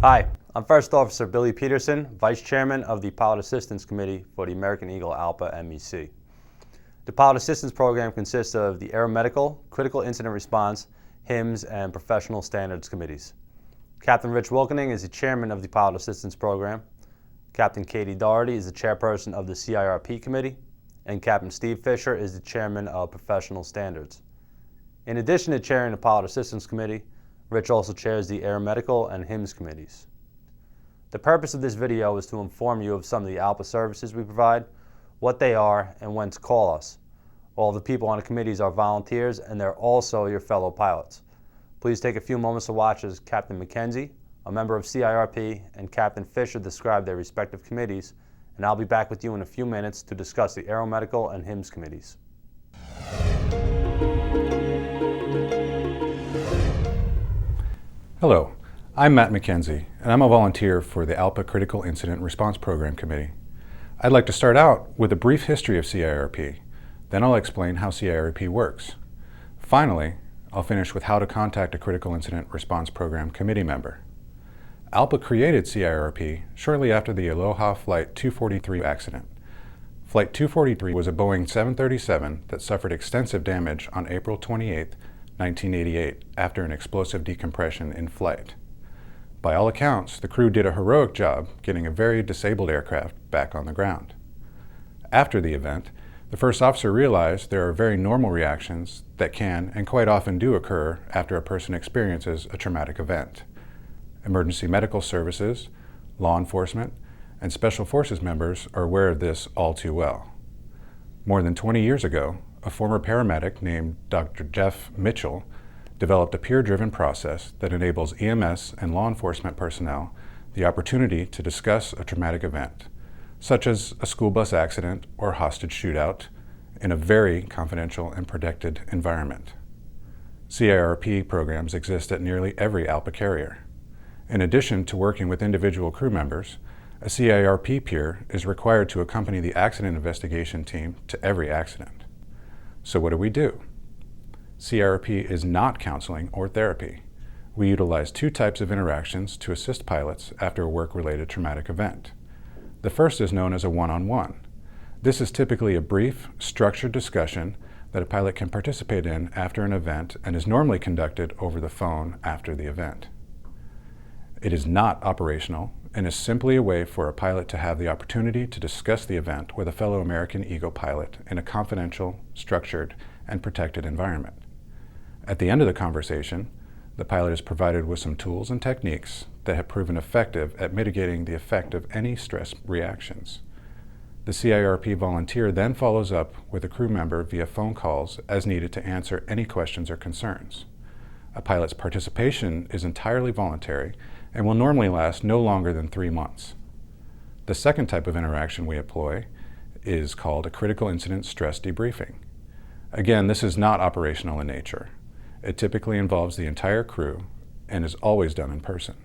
Hi, I'm First Officer Billy Peterson, Vice Chairman of the Pilot Assistance Committee for the American Eagle ALPA MEC. The Pilot Assistance Program consists of the Aeromedical, Critical Incident Response, HIMSS, and Professional Standards Committees. Captain Rich Wilkening is the Chairman of the Pilot Assistance Program. Captain Katie Doherty is the Chairperson of the CIRP Committee, and Captain Steve Fisher is the Chairman of Professional Standards. In addition to chairing the Pilot Assistance Committee, Rich also chairs the Aeromedical and HIMSS committees. The purpose of this video is to inform you of some of the ALPA services we provide, what they are, and when to call us. All the people on the committees are volunteers, and they're also your fellow pilots. Please take a few moments to watch as Captain McKenzie, a member of CIRP, and Captain Fisher describe their respective committees, and I'll be back with you in a few minutes to discuss the Aeromedical and HIMSS committees. Hello, I'm Matt McKenzie, and I'm a volunteer for the ALPA Critical Incident Response Program Committee. I'd like to start out with a brief history of CIRP, then I'll explain how CIRP works. Finally, I'll finish with how to contact a Critical Incident Response Program committee member. ALPA created CIRP shortly after the Aloha Flight 243 accident. Flight 243 was a Boeing 737 that suffered extensive damage on April 28, 1988, after an explosive decompression in flight. By all accounts, the crew did a heroic job getting a very disabled aircraft back on the ground. After the event, the first officer realized there are very normal reactions that can and quite often do occur after a person experiences a traumatic event. Emergency medical services, law enforcement, and special forces members are aware of this all too well. More than 20 years ago, a former paramedic named Dr. Jeff Mitchell developed a peer-driven process that enables EMS and law enforcement personnel the opportunity to discuss a traumatic event, such as a school bus accident or hostage shootout, in a very confidential and protected environment. CIRP programs exist at nearly every ALPA carrier. In addition to working with individual crew members, a CIRP peer is required to accompany the accident investigation team to every accident. So what do? CIRP is not counseling or therapy. We utilize two types of interactions to assist pilots after a work-related traumatic event. The first is known as a one-on-one. This is typically a brief, structured discussion that a pilot can participate in after an event and is normally conducted over the phone after the event. It is not operational and is simply a way for a pilot to have the opportunity to discuss the event with a fellow American Eagle pilot in a confidential, structured, and protected environment. At the end of the conversation, the pilot is provided with some tools and techniques that have proven effective at mitigating the effect of any stress reactions. The CIRP volunteer then follows up with a crew member via phone calls as needed to answer any questions or concerns. A pilot's participation is entirely voluntary and will normally last no longer than 3 months. The second type of interaction we employ is called a critical incident stress debriefing. Again, this is not operational in nature. It typically involves the entire crew and is always done in person.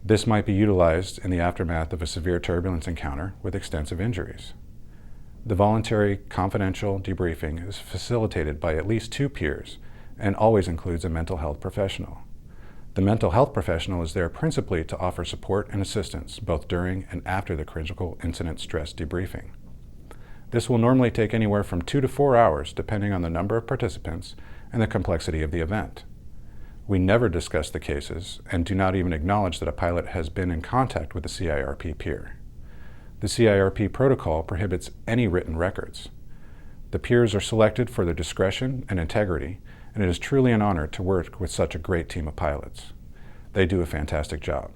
This might be utilized in the aftermath of a severe turbulence encounter with extensive injuries. The voluntary, confidential debriefing is facilitated by at least 2 peers and always includes a mental health professional. The mental health professional is there principally to offer support and assistance both during and after the critical incident stress debriefing. This will normally take anywhere from 2 to 4 hours depending on the number of participants and the complexity of the event. We never discuss the cases and do not even acknowledge that a pilot has been in contact with a CIRP peer. The CIRP protocol prohibits any written records. The peers are selected for their discretion and integrity, and it is truly an honor to work with such a great team of pilots. They do a fantastic job.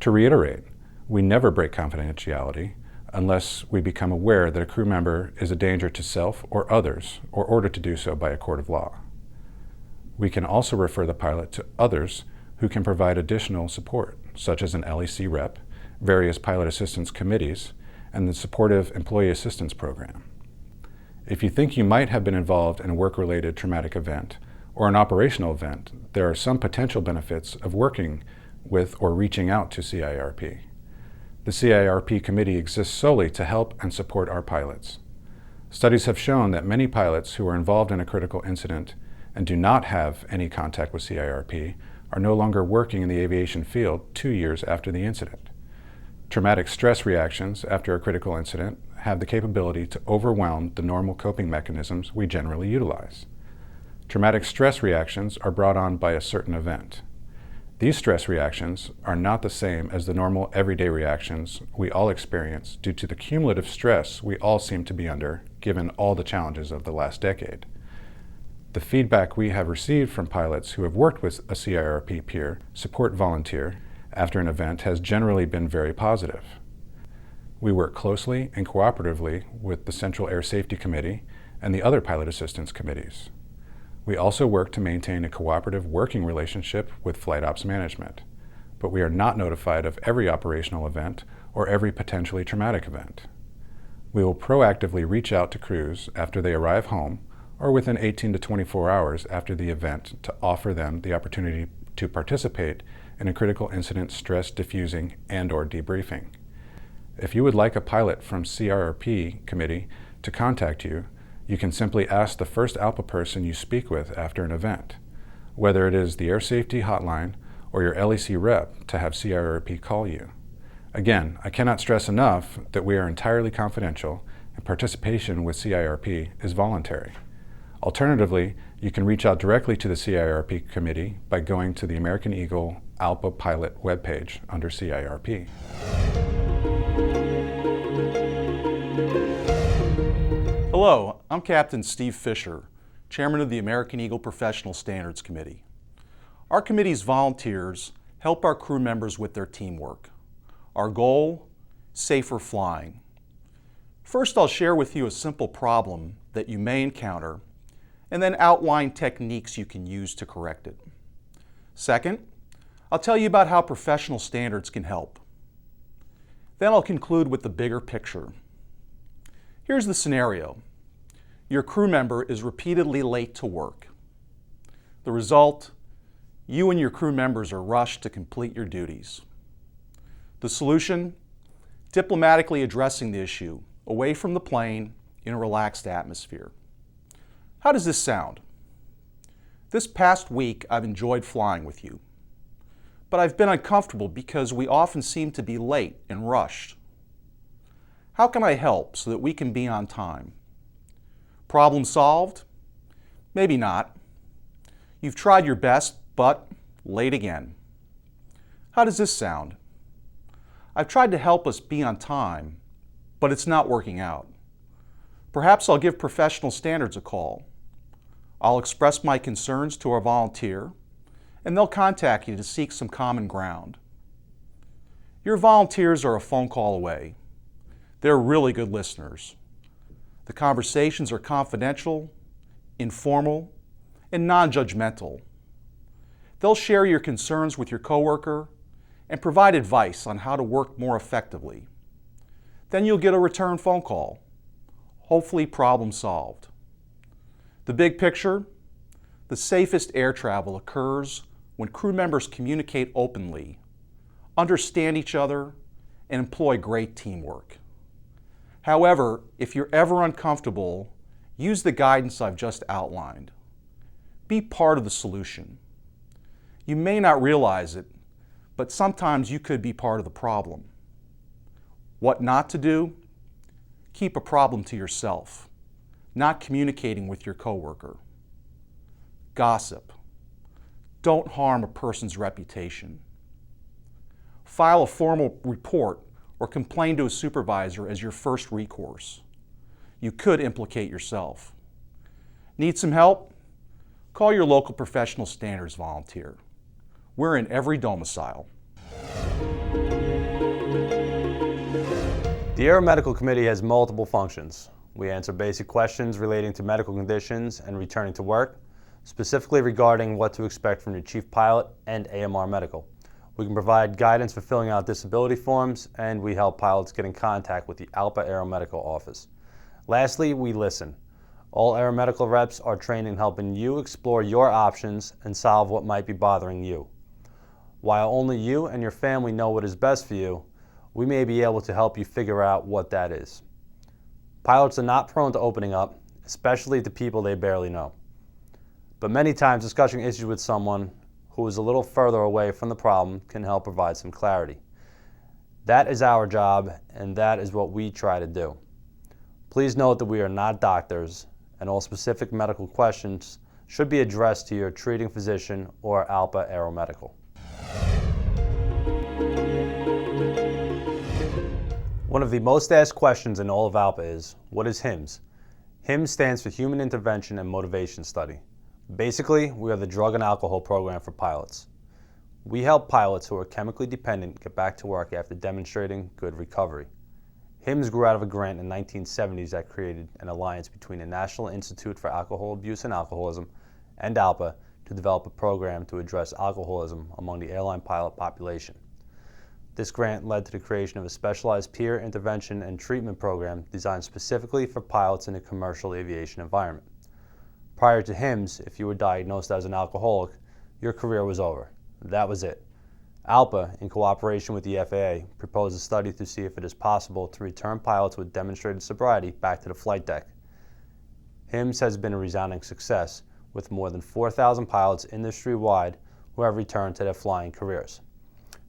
To reiterate, we never break confidentiality unless we become aware that a crew member is a danger to self or others, or ordered to do so by a court of law. We can also refer the pilot to others who can provide additional support, such as an LEC rep, various pilot assistance committees, and the supportive employee assistance program. If you think you might have been involved in a work-related traumatic event or an operational event, there are some potential benefits of working with or reaching out to CIRP. The CIRP committee exists solely to help and support our pilots. Studies have shown that many pilots who are involved in a critical incident and do not have any contact with CIRP are no longer working in the aviation field 2 years after the incident. Traumatic stress reactions after a critical incident have the capability to overwhelm the normal coping mechanisms we generally utilize. Traumatic stress reactions are brought on by a certain event. These stress reactions are not the same as the normal everyday reactions we all experience due to the cumulative stress we all seem to be under given all the challenges of the last decade. The feedback we have received from pilots who have worked with a CIRP peer support volunteer after an event has generally been very positive. We work closely and cooperatively with the Central Air Safety Committee and the other pilot assistance committees. We also work to maintain a cooperative working relationship with Flight Ops Management, but we are not notified of every operational event or every potentially traumatic event. We will proactively reach out to crews after they arrive home or within 18 to 24 hours after the event to offer them the opportunity to participate in a critical incident stress diffusing and/or debriefing. If you would like a pilot from CIRP committee to contact you, you can simply ask the first ALPA person you speak with after an event, whether it is the Air Safety Hotline or your LEC rep to have CIRP call you. Again, I cannot stress enough that we are entirely confidential and participation with CIRP is voluntary. Alternatively, you can reach out directly to the CIRP committee by going to the American Eagle ALPA pilot webpage under CIRP. Hello, I'm Captain Steve Fisher, Chairman of the American Eagle Professional Standards Committee. Our committee's volunteers help our crew members with their teamwork. Our goal, safer flying. First, I'll share with you a simple problem that you may encounter, and then outline techniques you can use to correct it. Second, I'll tell you about how professional standards can help. Then I'll conclude with the bigger picture. Here's the scenario. Your crew member is repeatedly late to work. The result, you and your crew members are rushed to complete your duties. The solution, diplomatically addressing the issue away from the plane in a relaxed atmosphere. How does this sound? This past week, I've enjoyed flying with you, but I've been uncomfortable because we often seem to be late and rushed. How can I help so that we can be on time? Problem solved? Maybe not. You've tried your best, but late again. How does this sound? I've tried to help us be on time, but it's not working out. Perhaps I'll give professional standards a call. I'll express my concerns to our volunteer, and they'll contact you to seek some common ground. Your volunteers are a phone call away. They're really good listeners. The conversations are confidential, informal, and non-judgmental. They'll share your concerns with your coworker and provide advice on how to work more effectively. Then you'll get a return phone call. Hopefully, problem solved. The big picture, the safest air travel occurs when crew members communicate openly, understand each other, and employ great teamwork. However, if you're ever uncomfortable, use the guidance I've just outlined. Be part of the solution. You may not realize it, but sometimes you could be part of the problem. What not to do? Keep a problem to yourself, not communicating with your coworker. Gossip. Don't harm a person's reputation. File a formal report or complain to a supervisor as your first recourse. You could implicate yourself. Need some help? Call your local professional standards volunteer. We're in every domicile. The Aeromedical Committee has multiple functions. We answer basic questions relating to medical conditions and returning to work, specifically regarding what to expect from your chief pilot and AMR Medical. We can provide guidance for filling out disability forms, and we help pilots get in contact with the ALPA Aeromedical office. Lastly, we listen. All aeromedical reps are trained in helping you explore your options and solve what might be bothering you. While only you and your family know what is best for you, we may be able to help you figure out what that is. Pilots are not prone to opening up, especially to people they barely know. But many times discussing issues with someone who is a little further away from the problem can help provide some clarity. That is our job, and that is what we try to do. Please note that we are not doctors, and all specific medical questions should be addressed to your treating physician or ALPA Aeromedical. One of the most asked questions in all of ALPA is, what is HIMSS? HIMSS stands for Human Intervention and Motivation Study. Basically, we are the drug and alcohol program for pilots. We help pilots who are chemically dependent get back to work after demonstrating good recovery. HIMSS grew out of a grant in the 1970s that created an alliance between the National Institute for Alcohol Abuse and Alcoholism and ALPA to develop a program to address alcoholism among the airline pilot population. This grant led to the creation of a specialized peer intervention and treatment program designed specifically for pilots in a commercial aviation environment. Prior to HIMSS, if you were diagnosed as an alcoholic, your career was over. That was it. ALPA, in cooperation with the FAA, proposed a study to see if it is possible to return pilots with demonstrated sobriety back to the flight deck. HIMSS has been a resounding success, with more than 4,000 pilots industry-wide who have returned to their flying careers.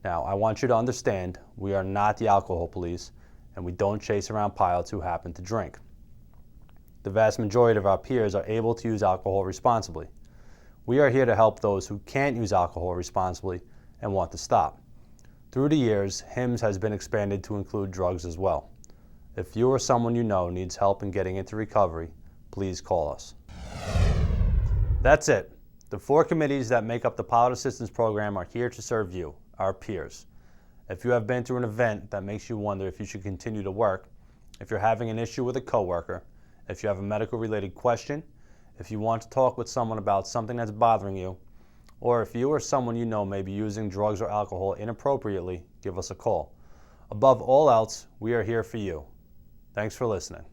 Now, I want you to understand, we are not the alcohol police, and we don't chase around pilots who happen to drink. The vast majority of our peers are able to use alcohol responsibly. We are here to help those who can't use alcohol responsibly and want to stop. Through the years, HIMSS has been expanded to include drugs as well. If you or someone you know needs help in getting into recovery, please call us. That's it. The 4 committees that make up the Pilot Assistance Program are here to serve you, our peers. If you have been through an event that makes you wonder if you should continue to work, if you're having an issue with a coworker, if you have a medical-related question, if you want to talk with someone about something that's bothering you, or if you or someone you know may be using drugs or alcohol inappropriately, give us a call. Above all else, we are here for you. Thanks for listening.